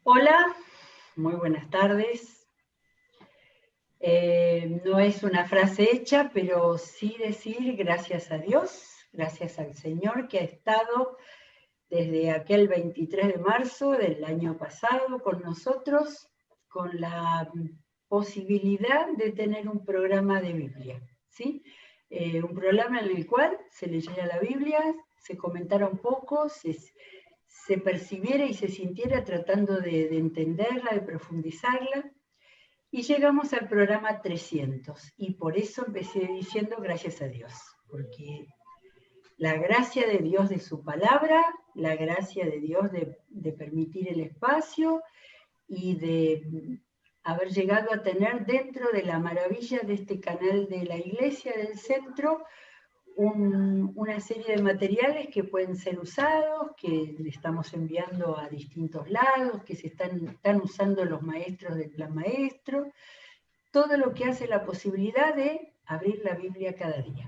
Hola, muy buenas tardes. No es una frase hecha, pero sí decir gracias a Dios, gracias al Señor que ha estado desde aquel 23 de marzo del año pasado con nosotros, con la posibilidad de tener un programa de Biblia, ¿sí? Un programa en el cual se leyera la Biblia, se comentara un poco, se percibiera y se sintiera tratando de entenderla, de profundizarla. Y llegamos al programa 300, y por eso empecé diciendo gracias a Dios, porque la gracia de Dios de su palabra, la gracia de Dios de permitir el espacio y de haber llegado a tener dentro de la maravilla de este canal de la Iglesia del Centro una serie de materiales que pueden ser usados, que le estamos enviando a distintos lados, que están usando los maestros del plan maestro, todo lo que hace la posibilidad de abrir la Biblia cada día.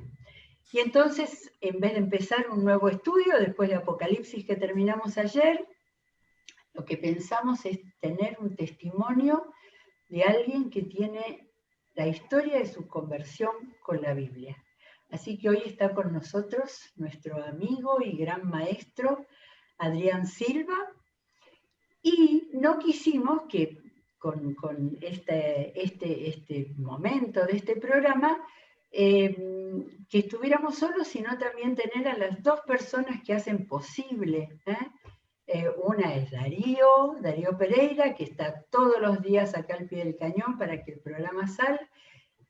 Y entonces, en vez de empezar un nuevo estudio, después de Apocalipsis que terminamos ayer, lo que pensamos es tener un testimonio de alguien que tiene la historia de su conversión con la Biblia. Así que hoy está con nosotros nuestro amigo y gran maestro Adrián Silva, y no quisimos que con este momento de este programa que estuviéramos solos, sino también tener a las dos personas que hacen posible. Una es Darío Pereira, que está todos los días acá al pie del cañón para que el programa salga,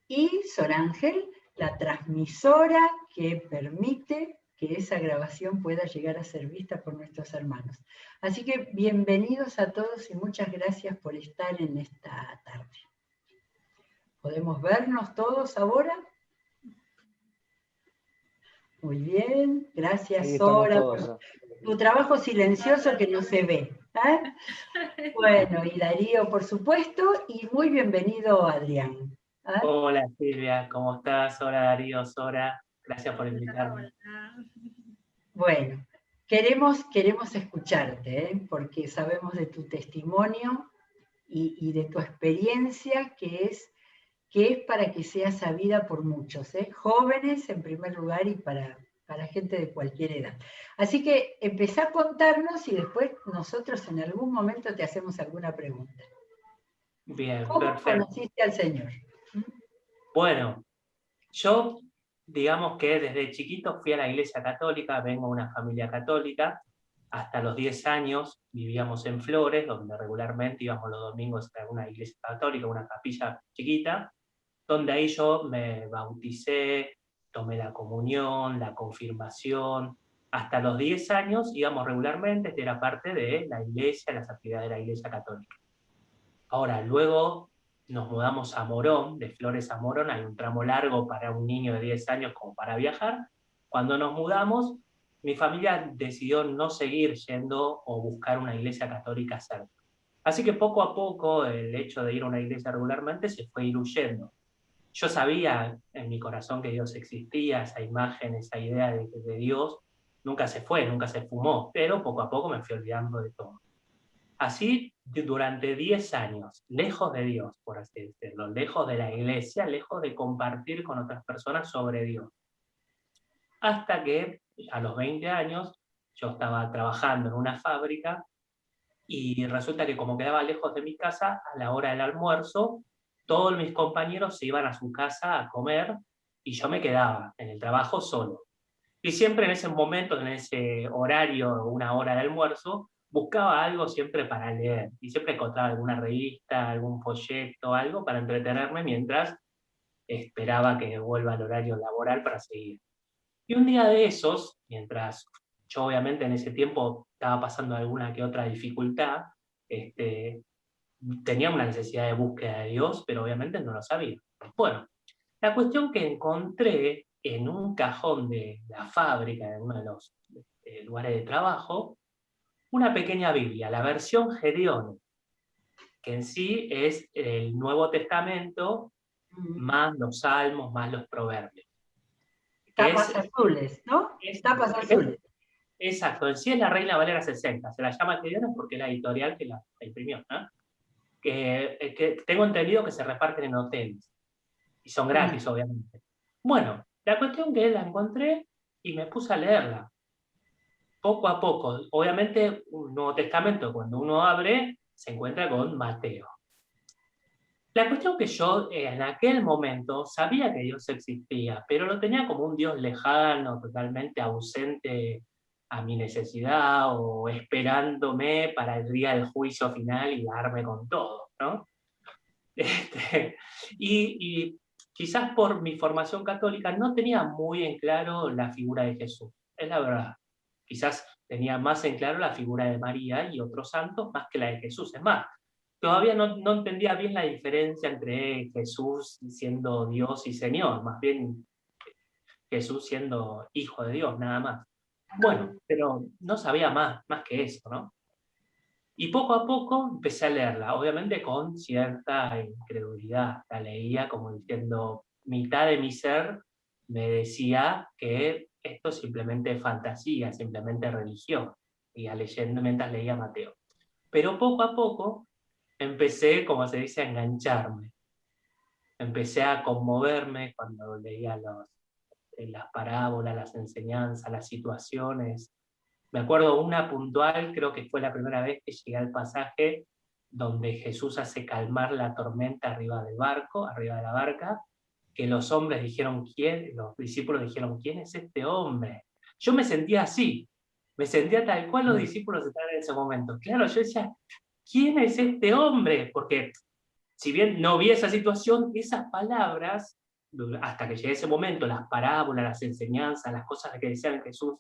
y Sor Ángel, la transmisora que permite que esa grabación pueda llegar a ser vista por nuestros hermanos. Así que bienvenidos a todos y muchas gracias por estar en esta tarde. ¿Podemos vernos todos ahora? Muy bien, gracias Ahí estamos Sora todos. por tu trabajo silencioso que no se ve. Bueno, y Darío, por supuesto, y muy bienvenido Adrián. Hola Silvia, ¿cómo estás? Hola Darío, Sora, gracias por invitarme. Bueno, queremos escucharte, porque sabemos de tu testimonio y de tu experiencia que es para que sea sabida por muchos, jóvenes en primer lugar y para gente de cualquier edad. Así que empezá a contarnos y después nosotros en algún momento te hacemos alguna pregunta. Bien, ¿Cómo perfecto. conociste al Señor? Bueno, yo digamos que desde chiquito fui a la Iglesia Católica, vengo de una familia católica, hasta los 10 años vivíamos en Flores, donde regularmente íbamos los domingos a una iglesia católica, una capilla chiquita, donde ahí yo me bauticé, tomé la comunión, la confirmación. Hasta los 10 años íbamos regularmente, era parte de la iglesia, las actividades de la Iglesia Católica. Ahora, luego nos mudamos a Morón, de Flores a Morón, hay un tramo largo para un niño de 10 años como para viajar. Cuando nos mudamos, mi familia decidió no seguir yendo o buscar una iglesia católica cerca. Así que poco a poco el hecho de ir a una iglesia regularmente se fue diluyendo. Yo sabía en mi corazón que Dios existía, esa imagen, esa idea de Dios nunca se fue, nunca se fumó, pero poco a poco me fui olvidando de todo. Así, durante 10 años, lejos de Dios, por así decirlo, lejos de la iglesia, lejos de compartir con otras personas sobre Dios. Hasta que a los 20 años yo estaba trabajando en una fábrica y resulta que como quedaba lejos de mi casa, a la hora del almuerzo, todos mis compañeros se iban a su casa a comer y yo me quedaba en el trabajo solo. Y siempre en ese momento, en ese horario, una hora de almuerzo, buscaba algo siempre para leer. Y siempre encontraba alguna revista, algún folleto, algo para entretenerme mientras esperaba que vuelva al horario laboral para seguir. Y un día de esos, mientras yo obviamente en ese tiempo estaba pasando alguna que otra dificultad, tenía una necesidad de búsqueda de Dios, pero obviamente no lo sabía. Bueno, la cuestión que encontré en un cajón de la fábrica, en uno de los lugares de trabajo, una pequeña Biblia, la versión Gedeón, que en sí es el Nuevo Testamento, más los Salmos, más los Proverbios. Tapas azules, ¿no? Tapas azules. exacto, en sí es la Reina Valera 60, se la llama Tidiane porque es la editorial que la imprimió, ¿no? Que tengo entendido que se reparten en hoteles, y son gratis, obviamente. Bueno, la cuestión que la encontré y me puse a leerla, poco a poco. Obviamente, un Nuevo Testamento, cuando uno abre, se encuentra con Mateo. La cuestión que yo en aquel momento sabía que Dios existía, pero lo tenía como un Dios lejano, totalmente ausente a mi necesidad o esperándome para el día del juicio final y darme con todo, ¿no? Y quizás por mi formación católica no tenía muy en claro la figura de Jesús, es la verdad. Quizás tenía más en claro la figura de María y otros santos más que la de Jesús. Es más, todavía no entendía bien la diferencia entre Jesús siendo Dios y Señor, más bien Jesús siendo hijo de Dios, nada más. Bueno, pero no sabía más que eso, ¿no? Y poco a poco empecé a leerla, obviamente con cierta incredulidad. La leía como diciendo, mitad de mi ser me decía que esto simplemente es fantasía, simplemente religión. Iba leyendo mientras leía Mateo. Pero poco a poco empecé, como se dice, a engancharme. Empecé a conmoverme cuando leía las parábolas, las enseñanzas, las situaciones. Me acuerdo una puntual, creo que fue la primera vez que llegué al pasaje donde Jesús hace calmar la tormenta arriba del barco, arriba de la barca, que los hombres dijeron, ¿quién? Los discípulos dijeron, ¿quién es este hombre? Yo me sentía así, me sentía tal cual los discípulos estaban en ese momento. Claro, yo decía, ¿quién es este hombre? Porque si bien no vi esa situación, esas palabras, hasta que llegué a ese momento, las parábolas, las enseñanzas, las cosas que decían Jesús,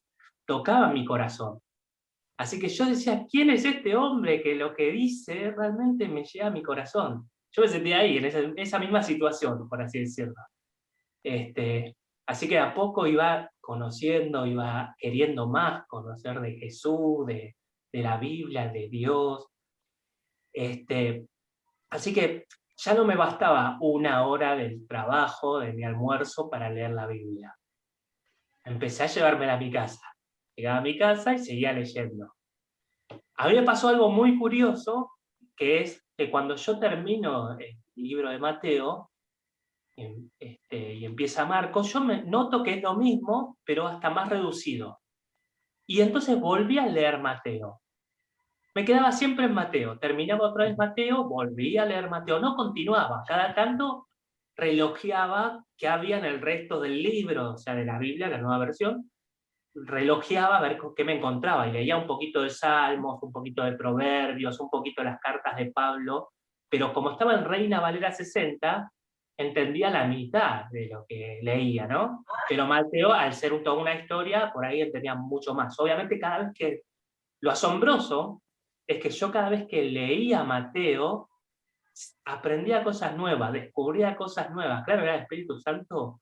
tocaban mi corazón. Así que yo decía, ¿quién es este hombre que lo que dice realmente me llega a mi corazón? Yo me sentía ahí, en esa misma situación, por así decirlo. Así que a poco iba conociendo, iba queriendo más conocer de Jesús, de la Biblia, de Dios. Así que ya no me bastaba una hora del trabajo, de mi almuerzo, para leer la Biblia. Empecé a llevármela a mi casa. Llegaba a mi casa y seguía leyendo. A mí me pasó algo muy curioso, que es que cuando yo termino el libro de Mateo y empieza Marcos, yo me noto que es lo mismo, pero hasta más reducido. Y entonces volví a leer Mateo. Me quedaba siempre en Mateo. Terminaba otra vez Mateo, volví a leer Mateo. No continuaba. Cada tanto relojeaba qué había en el resto del libro, o sea, de la Biblia, la nueva versión, relojeaba a ver con qué me encontraba y leía un poquito de Salmos, un poquito de Proverbios, un poquito de las cartas de Pablo, pero como estaba en Reina Valera 60, entendía la mitad de lo que leía, ¿no? Pero Mateo, al ser toda una historia, por ahí entendía mucho más. Obviamente cada vez que... Lo asombroso es que yo cada vez que leía Mateo, aprendía cosas nuevas, descubría cosas nuevas. Claro, era el Espíritu Santo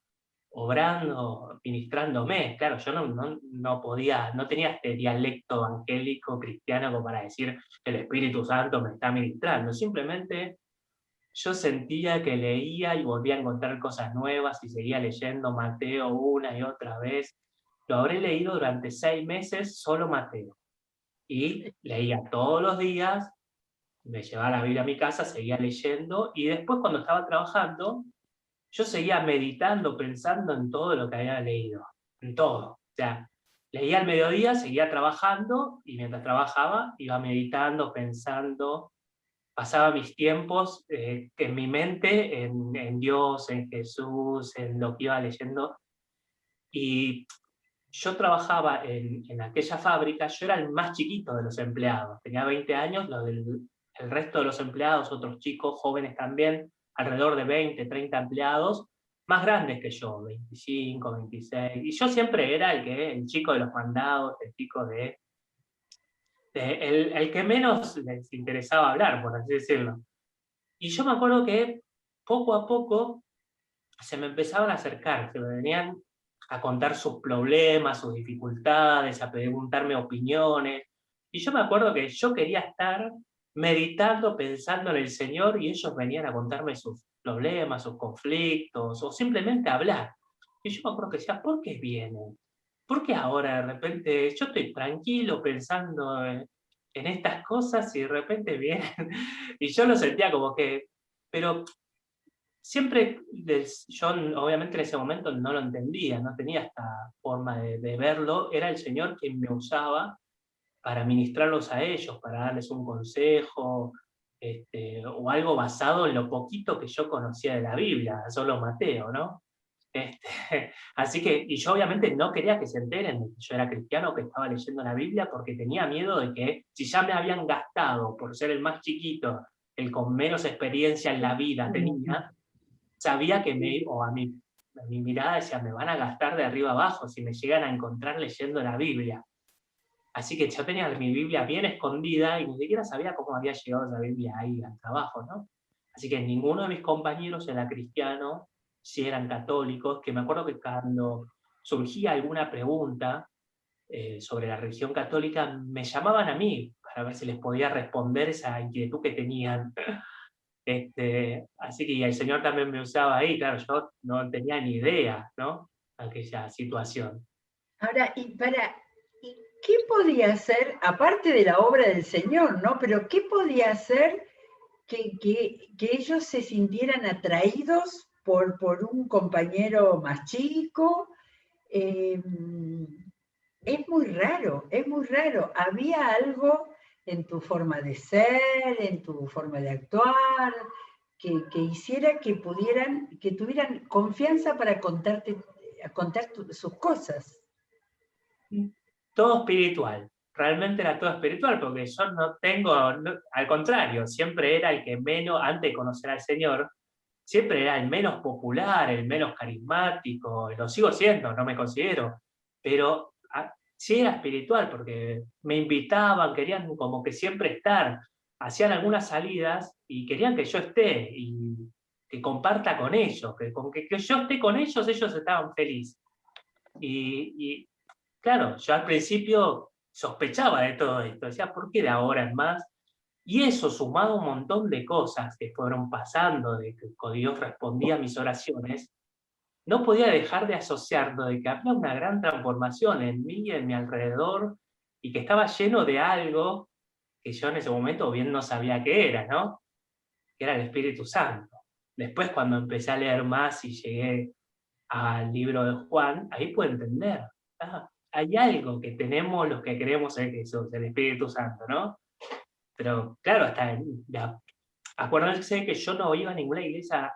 obrando, ministrándome. Claro, yo no podía, no tenía este dialecto evangélico cristiano como para decir el Espíritu Santo me está ministrando. Simplemente yo sentía que leía y volvía a encontrar cosas nuevas y seguía leyendo Mateo una y otra vez. Lo habré leído durante 6 meses, solo Mateo. Y leía todos los días, me llevaba la Biblia a mi casa, seguía leyendo, y después cuando estaba trabajando, yo seguía meditando, pensando en todo lo que había leído, en todo. O sea, leía al mediodía, seguía trabajando, y mientras trabajaba iba meditando, pensando, pasaba mis tiempos en mi mente, en Dios, en Jesús, en lo que iba leyendo. Y yo trabajaba en aquella fábrica, yo era el más chiquito de los empleados, tenía 20 años, el resto de los empleados, otros chicos jóvenes también, alrededor de 20, 30 empleados, más grandes que yo, 25, 26, y yo siempre era el chico de los mandados, el chico el que menos les interesaba hablar, por así decirlo. Y yo me acuerdo que poco a poco se me empezaban a acercar, se me venían a contar sus problemas, sus dificultades, a preguntarme opiniones. Y yo me acuerdo que yo quería estar meditando, pensando en el Señor, y ellos venían a contarme sus problemas, sus conflictos, o simplemente a hablar. Y yo me acuerdo que decía, ¿por qué vienen? ¿por qué ahora de repente yo estoy tranquilo pensando en estas cosas y de repente vienen? Y yo lo sentía como que, pero siempre, yo obviamente en ese momento no lo entendía, no tenía esta forma de verlo, era el Señor quien me usaba para ministrarlos a ellos, para darles un consejo, o algo basado en lo poquito que yo conocía de la Biblia, solo Mateo, ¿no? Este, así que, y yo obviamente no quería que se enteren de que yo era cristiano, que estaba leyendo la Biblia, porque tenía miedo de que si ya me habían gastado por ser el más chiquito, el con menos experiencia en la vida tenía, sabía que o a mi mirada decía, me van a gastar de arriba abajo si me llegan a encontrar leyendo la Biblia. Así que yo tenía mi Biblia bien escondida y ni siquiera sabía cómo había llegado esa Biblia ahí al trabajo, ¿no? Así que ninguno de mis compañeros era cristiano, sí eran católicos, que me acuerdo que cuando surgía alguna pregunta sobre la religión católica, me llamaban a mí para ver si les podía responder esa inquietud que tenían. Así que y el Señor también me usaba ahí, claro, yo no tenía ni idea, ¿no? Aquella situación. Ahora, ¿y qué podía hacer, aparte de la obra del Señor, ¿no? Pero qué podía hacer que ellos se sintieran atraídos por un compañero más chico? Eh, es muy raro, es muy raro. Había algo en tu forma de ser, en tu forma de actuar, que hiciera que pudieran, que tuvieran confianza para contar sus cosas. Todo espiritual, realmente era todo espiritual, porque yo no tengo, al contrario, siempre era el que menos, antes de conocer al Señor, siempre era el menos popular, el menos carismático, lo sigo siendo, no me considero, pero sí era espiritual, porque me invitaban, querían como que siempre estar, hacían algunas salidas y querían que yo esté y que comparta con ellos, que con que yo esté con ellos, ellos estaban felices. Y claro, yo al principio sospechaba de todo esto, decía, ¿por qué de ahora en más? Y eso, sumado a un montón de cosas que fueron pasando, de que Dios respondía a mis oraciones, no podía dejar de asociarlo, de que había una gran transformación en mí y en mi alrededor, y que estaba lleno de algo que yo en ese momento bien no sabía qué era, ¿no? Que era el Espíritu Santo. Después, cuando empecé a leer más y llegué al libro de Juan, ahí pude entender. Hay algo que tenemos los que creemos en Jesús, el Espíritu Santo, ¿no? Pero claro, acuérdense que yo no iba a ninguna iglesia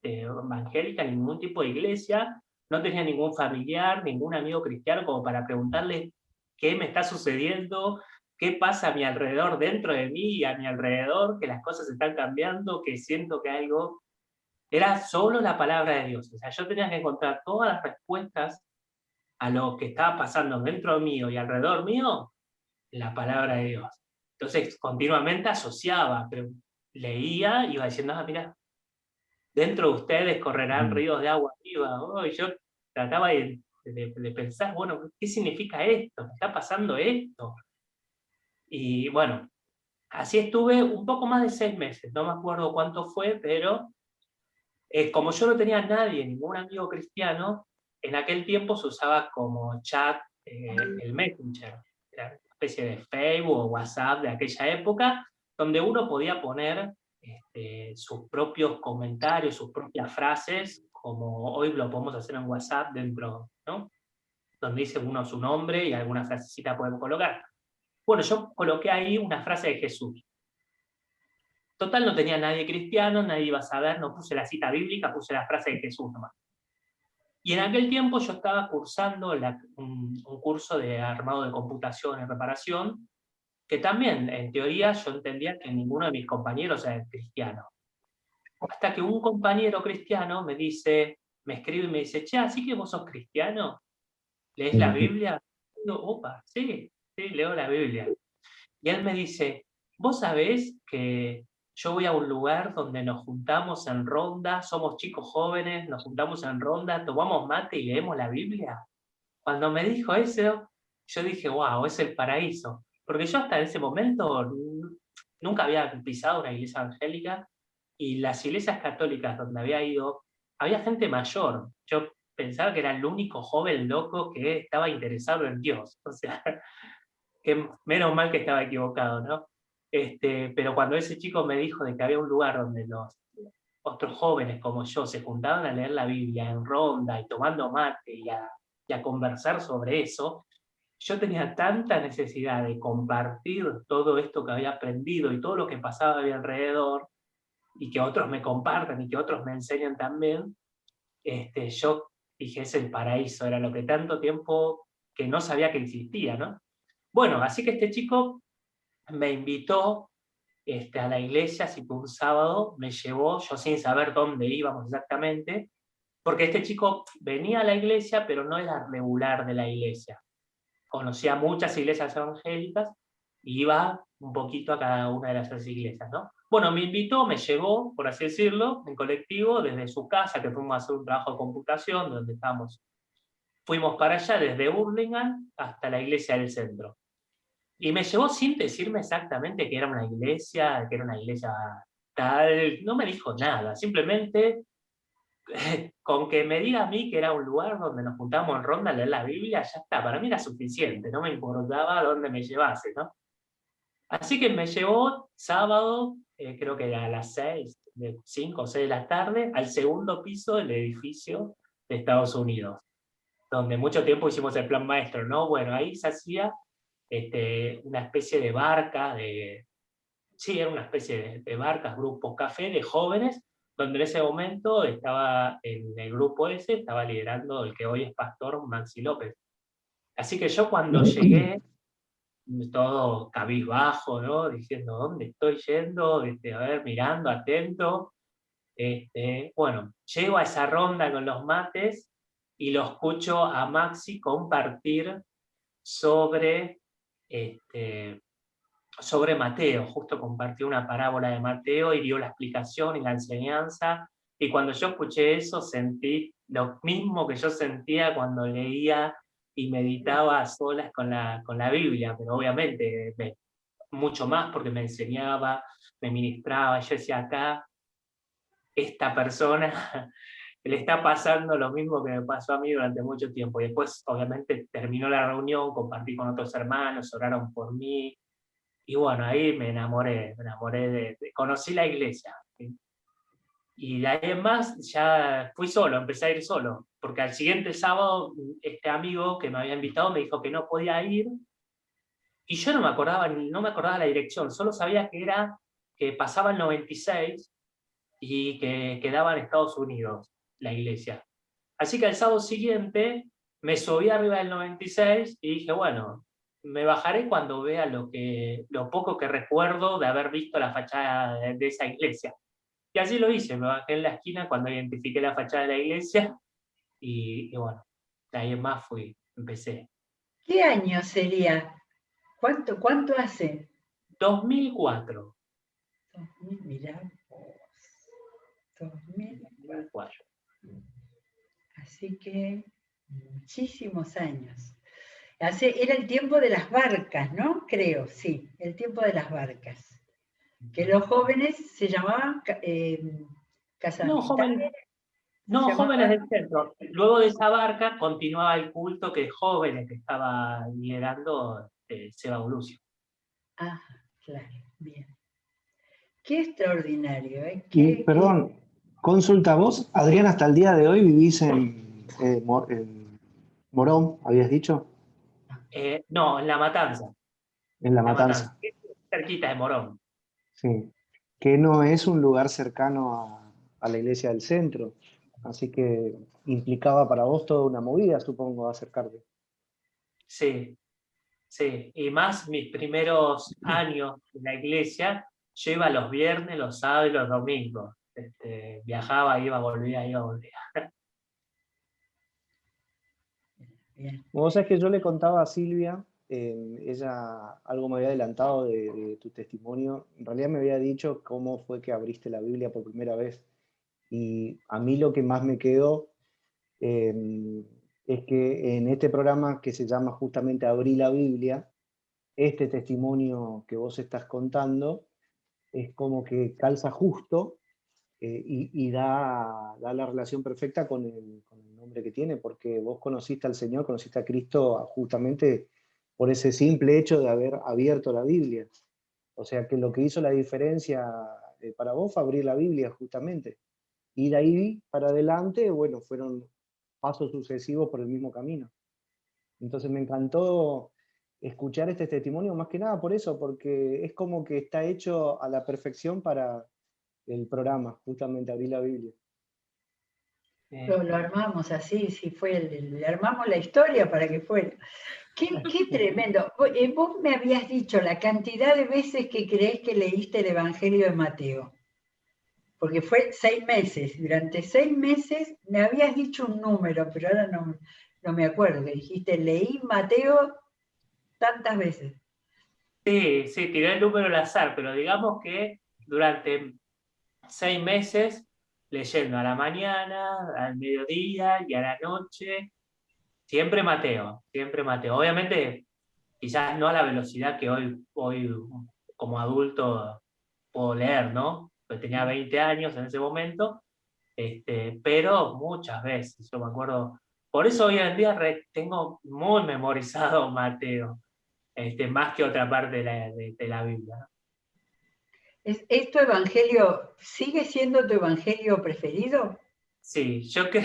evangélica, ningún tipo de iglesia, no tenía ningún familiar, ningún amigo cristiano como para preguntarle qué me está sucediendo, qué pasa a mi alrededor, dentro de mí y a mi alrededor, que las cosas están cambiando, que siento que algo... Era solo la palabra de Dios. O sea, yo tenía que encontrar todas las respuestas a lo que estaba pasando dentro mío y alrededor mío, la palabra de Dios. Entonces, continuamente asociaba, pero leía y iba diciendo, mira, dentro de ustedes correrán ríos de agua viva. Oh, y yo trataba de pensar, bueno, ¿qué significa esto? ¿Me está pasando esto? Y bueno, así estuve un poco más de 6 meses, no me acuerdo cuánto fue, pero como yo no tenía nadie, ningún amigo cristiano, en aquel tiempo se usaba como chat el Messenger, era una especie de Facebook o WhatsApp de aquella época, donde uno podía poner sus propios comentarios, sus propias frases, como hoy lo podemos hacer en WhatsApp dentro, ¿no? Donde dice uno su nombre y alguna frasecita podemos colocar. Bueno, yo coloqué ahí una frase de Jesús. Total, no tenía nadie cristiano, nadie iba a saber, no puse la cita bíblica, puse la frase de Jesús nomás. Y en aquel tiempo yo estaba cursando un curso de armado de computación y reparación, que también, en teoría, yo entendía que ninguno de mis compañeros era cristiano. Hasta que un compañero cristiano me escribe y me dice, che, ¿así que vos sos cristiano? ¿Lees la Biblia? Y digo, opa, sí, leo la Biblia. Y él me dice, ¿vos sabés que yo voy a un lugar donde nos juntamos en ronda, somos chicos jóvenes, nos juntamos en ronda, tomamos mate y leemos la Biblia? Cuando me dijo eso, yo dije, wow, es el paraíso. Porque yo hasta ese momento nunca había pisado una iglesia evangélica y las iglesias católicas donde había ido, había gente mayor. Yo pensaba que era el único joven loco que estaba interesado en Dios. O sea, que menos mal que estaba equivocado, ¿no? Pero cuando ese chico me dijo de que había un lugar donde los otros jóvenes como yo se juntaban a leer la Biblia en ronda y tomando mate y a conversar sobre eso, yo tenía tanta necesidad de compartir todo esto que había aprendido y todo lo que pasaba a mi alrededor, y que otros me compartan y que otros me enseñen también. Yo dije, es el paraíso, era lo que tanto tiempo que no sabía que existía, ¿no? Bueno, así que este chico me invitó a la iglesia, así que un sábado me llevó, yo sin saber dónde íbamos exactamente, porque este chico venía a la iglesia, pero no era regular de la iglesia. Conocía muchas iglesias evangélicas y iba un poquito a cada una de esas iglesias, ¿no? Bueno, me invitó, me llevó, por así decirlo, en colectivo, desde su casa, que fuimos a hacer un trabajo de computación, donde estábamos. Fuimos para allá, desde Burlingame hasta la iglesia del centro. Y me llevó sin decirme exactamente que era una iglesia tal, no me dijo nada, simplemente con que me diga a mí que era un lugar donde nos juntábamos en ronda a leer la Biblia, ya está, para mí era suficiente, no me importaba dónde me llevase, ¿no? Así que me llevó sábado, creo que a las 6, de 5 o 6 de la tarde, al segundo piso del edificio de Estados Unidos, donde mucho tiempo hicimos el plan maestro, ¿no? Bueno, ahí se hacía una especie de barca, sí, era una especie de barcas, grupos café de jóvenes, donde en ese momento estaba en el grupo ese, estaba liderando el que hoy es pastor, Maxi López. Así que yo cuando llegué, todo cabizbajo, ¿no? Diciendo, ¿dónde estoy yendo? A ver, mirando, atento. Bueno, llego a esa ronda con los mates y lo escucho a Maxi compartir sobre, sobre Mateo. Justo compartió una parábola de Mateo y dio la explicación y la enseñanza. Y cuando yo escuché eso, sentí lo mismo que yo sentía cuando leía y meditaba a solas con la Biblia, pero obviamente mucho más porque me enseñaba, me ministraba. Yo decía, acá, esta persona le está pasando lo mismo que me pasó a mí durante mucho tiempo. Y después, obviamente, terminó la reunión, compartí con otros hermanos, oraron por mí. Y bueno, ahí me enamoré conocí la iglesia. ¿Sí? Y de ahí en más ya fui solo, empecé a ir solo, porque al siguiente sábado este amigo que me había invitado me dijo que no podía ir, y yo no me acordaba la dirección, solo sabía que pasaba el 96 y que quedaba en Estados Unidos la iglesia. Así que el sábado siguiente me subí arriba del 96 y dije, bueno, me bajaré cuando vea lo poco que recuerdo de haber visto la fachada de esa iglesia. Y así lo hice, me bajé en la esquina cuando identifiqué la fachada de la iglesia y bueno, de ahí en más empecé. ¿Qué año sería? ¿Cuánto hace? 2004. 2000, mirá vos. 2004. Así que muchísimos años. Era el tiempo de las barcas, ¿no? Creo, sí, el tiempo de las barcas. Que los jóvenes se llamaban casas No, militares. no, Se jóvenes llamaban. del centro. Luego de esa barca continuaba el culto que jóvenes que estaba liderando Seba Bolucio. Ah, claro, bien. Qué extraordinario, ¿eh? Y, perdón, consulta, vos, Adrián, hasta el día de hoy vivís en Morón, habías dicho, No, en La Matanza. en La La Matanza, Matanza, cerquita de Morón. sí, que no es un lugar cercano a la iglesia del centro, así que implicaba para vos toda una movida, supongo, acercarte. Sí, sí. Y más mis primeros años en la iglesia, yo iba los viernes, los sábados y los domingos. Viajaba, volvía, volvía. Bien. Vos sabés que yo le contaba a Silvia, ella algo me había adelantado de tu testimonio, en realidad me había dicho cómo fue que abriste la Biblia por primera vez. Y a mí lo que más me quedó es que en este programa que se llama justamente Abrí la Biblia, este testimonio que vos estás contando es como que calza justo y da la relación perfecta con el nombre que tiene, porque vos conociste al Señor, conociste a Cristo justamente por ese simple hecho de haber abierto la Biblia. O sea que lo que hizo la diferencia para vos fue abrir la Biblia justamente. Y de ahí para adelante, bueno, fueron pasos sucesivos por el mismo camino. Entonces me encantó escuchar este testimonio, más que nada por eso, porque es como que está hecho a la perfección para el programa, justamente abrir la Biblia. Lo armamos así, sí fue, le armamos la historia para que fuera. Qué tremendo. Vos me habías dicho la cantidad de veces que creés que leíste el Evangelio de Mateo, porque fue 6 meses. Durante 6 meses me habías dicho un número, pero ahora no me acuerdo, que dijiste, leí Mateo tantas veces. Sí, sí, tiré el número al azar, pero digamos que durante 6 meses, leyendo a la mañana, al mediodía y a la noche, siempre Mateo, siempre Mateo. Obviamente, quizás no a la velocidad que hoy como adulto puedo leer, ¿no? Pues tenía 20 años en ese momento, pero muchas veces, yo me acuerdo. Por eso hoy en día tengo muy memorizado Mateo, más que otra parte de la Biblia, ¿no? ¿Es tu evangelio, sigue siendo tu evangelio preferido? Sí, yo creo,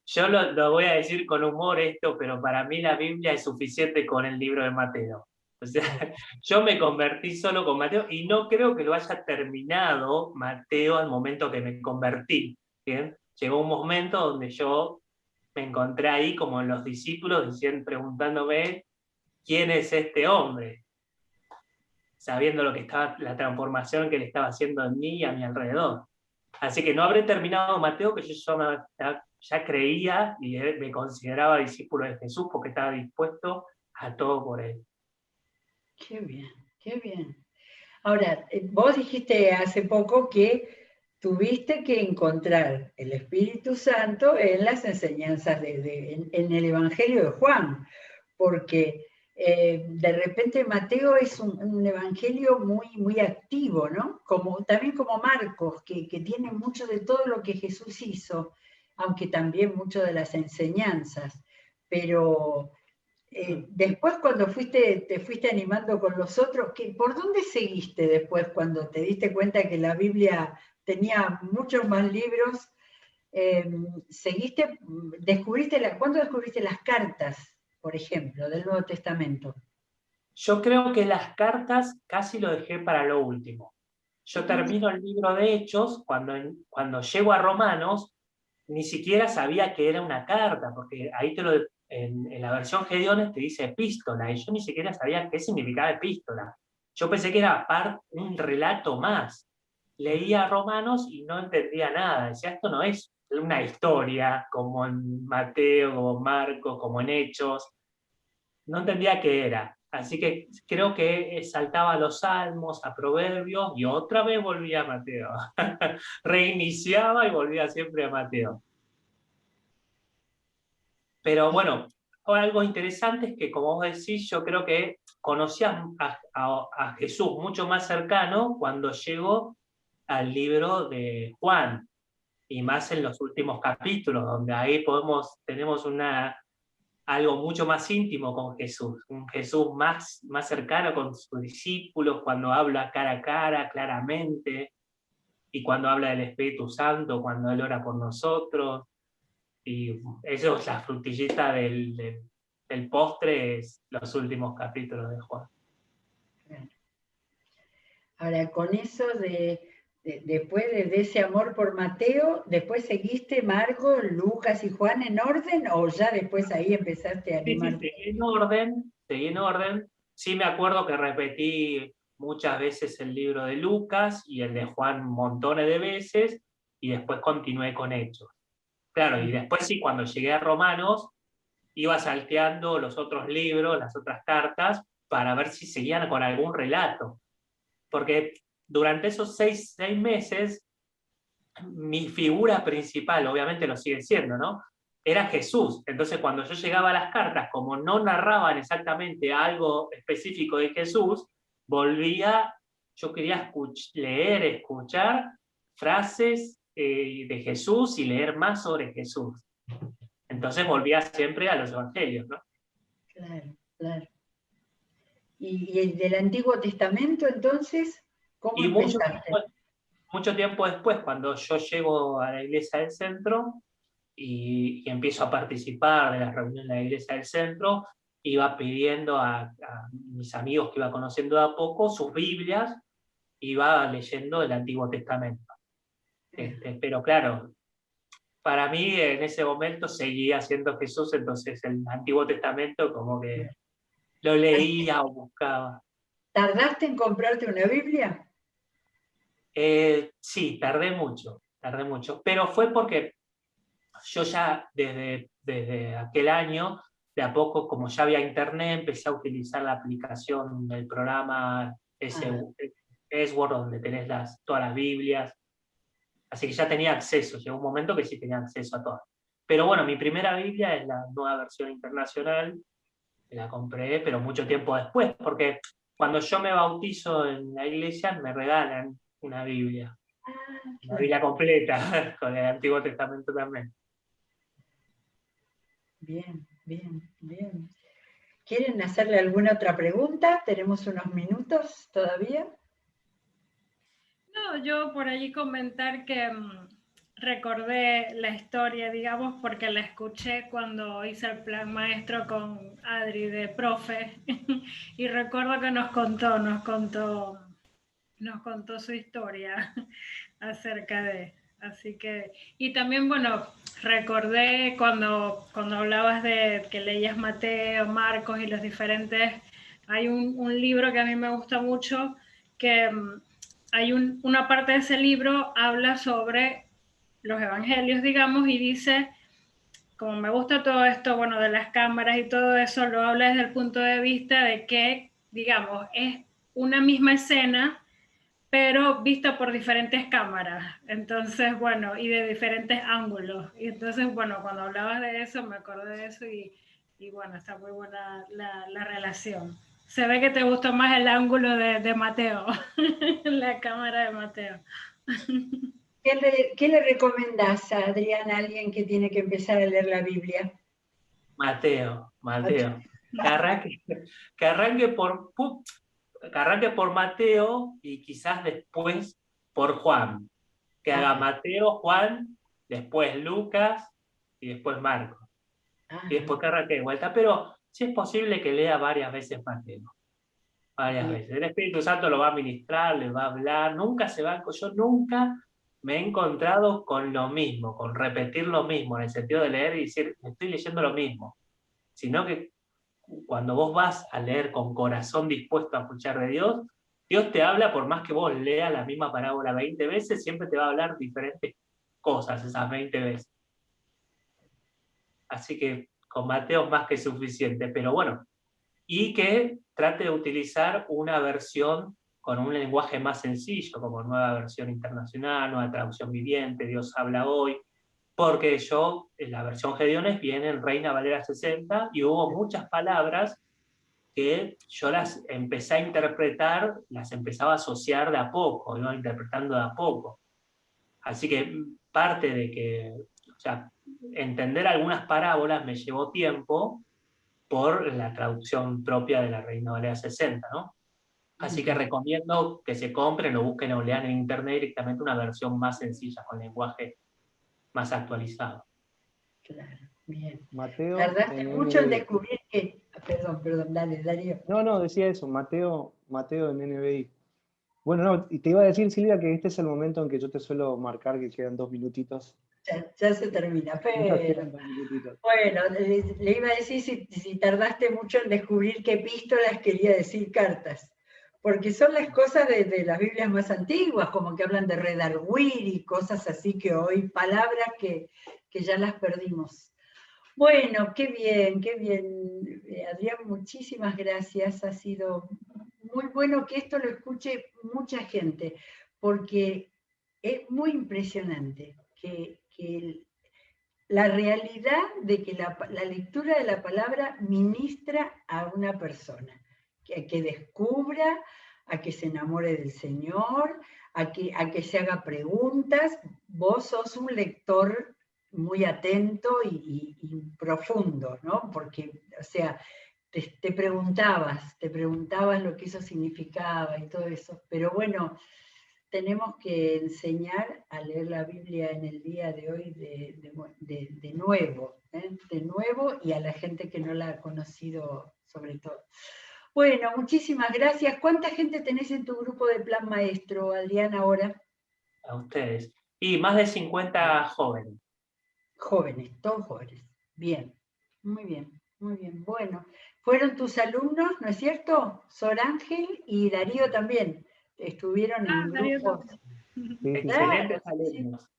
yo lo voy a decir con humor esto, pero para mí la Biblia es suficiente con el libro de Mateo. O sea, yo me convertí solo con Mateo y no creo que lo haya terminado Mateo al momento que me convertí. ¿Bien? Llegó un momento donde yo me encontré ahí como en los discípulos diciendo, preguntándome quién es este hombre, sabiendo lo que estaba, la transformación que le estaba haciendo en mí y a mi alrededor. Así que no habré terminado Mateo, que yo ya creía y me consideraba discípulo de Jesús porque estaba dispuesto a todo por él. Qué bien, qué bien. Ahora, vos dijiste hace poco que tuviste que encontrar el Espíritu Santo en las enseñanzas en el Evangelio de Juan, porque de repente Mateo es un evangelio muy activo, ¿no? También como Marcos, que tiene mucho de todo lo que Jesús hizo, aunque también mucho de las enseñanzas. Pero después cuando te fuiste animando con los otros, ¿por dónde seguiste después cuando te diste cuenta que la Biblia tenía muchos más libros? ¿Cuándo descubriste las cartas, por ejemplo, del Nuevo Testamento? Yo creo que las cartas casi lo dejé para lo último. Yo termino el libro de Hechos, cuando llego a Romanos, ni siquiera sabía que era una carta, porque ahí en la versión Gedeones te dice epístola, y yo ni siquiera sabía qué significaba epístola. Yo pensé que era un relato más. Leía Romanos y no entendía nada. Decía, esto no es una historia como en Mateo, como en Marcos, como en Hechos. No entendía qué era. Así que creo que saltaba a los Salmos, a Proverbios, y otra vez volvía a Mateo. Reiniciaba y volvía siempre a Mateo. Pero bueno, algo interesante es que, como vos decís, yo creo que conocí a Jesús mucho más cercano cuando llegó al libro de Juan, y más en los últimos capítulos, donde ahí tenemos algo mucho más íntimo con Jesús, un Jesús más cercano con sus discípulos, cuando habla cara a cara, claramente, y cuando habla del Espíritu Santo, cuando Él ora por nosotros. Y eso es la frutillita del postre, es los últimos capítulos de Juan. Ahora, con eso después de ese amor por Mateo, ¿después seguiste Marcos, Lucas y Juan en orden o ya después ahí empezaste a Sí, sí, animarte? seguí en orden. Sí me acuerdo que repetí muchas veces el libro de Lucas y el de Juan montones de veces, y después continué con Hechos. Claro, y después sí, cuando llegué a Romanos, iba salteando los otros libros, las otras cartas, para ver si seguían con algún relato. Porque durante esos seis meses, mi figura principal, obviamente lo sigue siendo, ¿no? Era Jesús. Entonces, cuando yo llegaba a las cartas, como no narraban exactamente algo específico de Jesús, yo quería leer, escuchar frases de Jesús y leer más sobre Jesús. Entonces volvía siempre a los evangelios, ¿no? Claro, claro. ¿Y del Antiguo Testamento, entonces, cómo Y empezaste? mucho tiempo después, cuando yo llego a la iglesia del centro y empiezo a participar de las reuniones de la iglesia del centro, iba pidiendo a mis amigos que iba conociendo de a poco sus Biblias, iba leyendo el Antiguo Testamento. Pero claro, para mí en ese momento seguía siendo Jesús, entonces el Antiguo Testamento como que lo leía o buscaba. ¿Tardaste en comprarte una Biblia? Sí, tardé mucho, pero fue porque yo ya desde aquel año, de a poco, como ya había internet, empecé a utilizar la aplicación del programa Esword, donde tenés todas las Biblias, así que ya tenía acceso, llegó un momento que sí tenía acceso a todas. Pero bueno, mi primera Biblia es la Nueva Versión Internacional, que la compré, pero mucho tiempo después, porque cuando yo me bautizo en la iglesia me regalan una Biblia. La Biblia completa, con el Antiguo Testamento también. Bien, bien, bien. ¿Quieren hacerle alguna otra pregunta? Tenemos unos minutos todavía. No, yo por allí comentar que recordé la historia, digamos, porque la escuché cuando hice el plan maestro con Adri de profe y recuerdo que nos contó su historia acerca de, así que, y también, bueno, recordé cuando hablabas de que leías Mateo, Marcos y los diferentes, hay un libro que a mí me gusta mucho, que hay una parte de ese libro habla sobre los evangelios, digamos, y dice, como me gusta todo esto, bueno, de las cámaras y todo eso, lo habla desde el punto de vista de que, digamos, es una misma escena, pero vista por diferentes cámaras, entonces, bueno, y de diferentes ángulos. Y entonces, bueno, cuando hablabas de eso, me acordé de eso y bueno, está muy buena la relación. Se ve que te gustó más el ángulo de Mateo, la cámara de Mateo. ¿Qué le recomendás a Adriana, a alguien que tiene que empezar a leer la Biblia? Mateo. Que arranque por Mateo y quizás después por Juan. Que haga Mateo, Juan, después Lucas y después Marcos. Y después que arranque de vuelta. Pero sí es posible que lea varias veces Mateo. Varias veces. El Espíritu Santo lo va a ministrar, le va a hablar. Yo nunca me he encontrado con lo mismo, con repetir lo mismo, en el sentido de leer y decir, estoy leyendo lo mismo. Sino que cuando vos vas a leer con corazón dispuesto a escuchar de Dios, Dios te habla, por más que vos leas la misma parábola 20 veces, siempre te va a hablar diferentes cosas esas 20 veces. Así que con Mateo es más que suficiente, pero bueno, y que trate de utilizar una versión con un lenguaje más sencillo, como Nueva Versión Internacional, Nueva Traducción Viviente, Dios habla hoy, porque yo, en la versión Gedeones viene en Reina Valera 60 y hubo muchas palabras que yo las empecé a interpretar, las empezaba a asociar de a poco, iba interpretando de a poco. Así que parte de que, o sea, entender algunas parábolas me llevó tiempo por la traducción propia de la Reina Valera 60, ¿no? Así que recomiendo que se compren o busquen o lean en internet directamente una versión más sencilla, con lenguaje más actualizado. Claro, bien. Mateo Tardaste en mucho en NBI. descubrir que... Perdón, dale, Darío. No, decía eso, Mateo en NBI. Bueno, no, y te iba a decir, Silvia, que este es el momento en que yo te suelo marcar que quedan 2 minutitos. Ya se termina, Nos pero... quedan 2 minutitos. Bueno, le iba a decir si tardaste mucho en descubrir qué epístolas quería decir cartas, porque son las cosas de las Biblias más antiguas, como que hablan de redarguir y cosas así que hoy, palabras que ya las perdimos. Bueno, qué bien, qué bien. Adrián, muchísimas gracias. Ha sido muy bueno que esto lo escuche mucha gente, porque es muy impresionante que la realidad de que la lectura de la palabra ministra a una persona, que descubra a que se enamore del Señor, a que se haga preguntas. Vos sos un lector muy atento y profundo, ¿no? Porque, o sea, te preguntabas lo que eso significaba y todo eso. Pero bueno, tenemos que enseñar a leer la Biblia en el día de hoy de nuevo, ¿eh? De nuevo, y a la gente que no la ha conocido sobre todo. Bueno, muchísimas gracias. ¿Cuánta gente tenés en tu grupo de Plan Maestro, Adrián, ahora? A ustedes. Y más de 50 jóvenes. Jóvenes, todos jóvenes. Bien, muy bien, muy bien. Bueno, fueron tus alumnos, ¿no es cierto? Sor Ángel y Darío también estuvieron en Darío grupos. Sí, Excelentes Claro, sí. alumnos.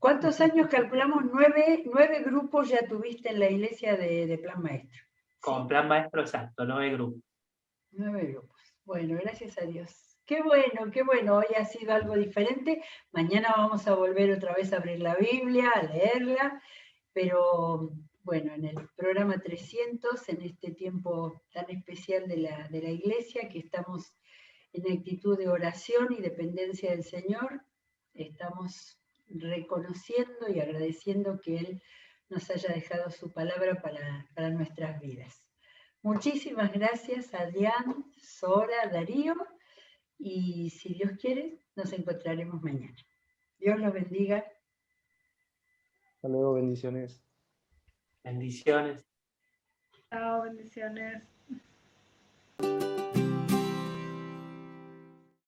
¿Cuántos años calculamos? 9 grupos ya tuviste en la iglesia de Plan Maestro. Con ¿Sí? Plan Maestro exacto, 9 grupos. 9 grupos. Bueno, gracias a Dios. Qué bueno, qué bueno. Hoy ha sido algo diferente. Mañana vamos a volver otra vez a abrir la Biblia, a leerla. Pero bueno, en el programa 300, en este tiempo tan especial de la iglesia, que estamos en actitud de oración y dependencia del Señor, estamos reconociendo y agradeciendo que Él nos haya dejado su palabra para nuestras vidas. Muchísimas gracias, Adrián, Sora, Darío, y si Dios quiere, nos encontraremos mañana. Dios los bendiga. hasta luego, bendiciones. Bendiciones. Chao, bendiciones.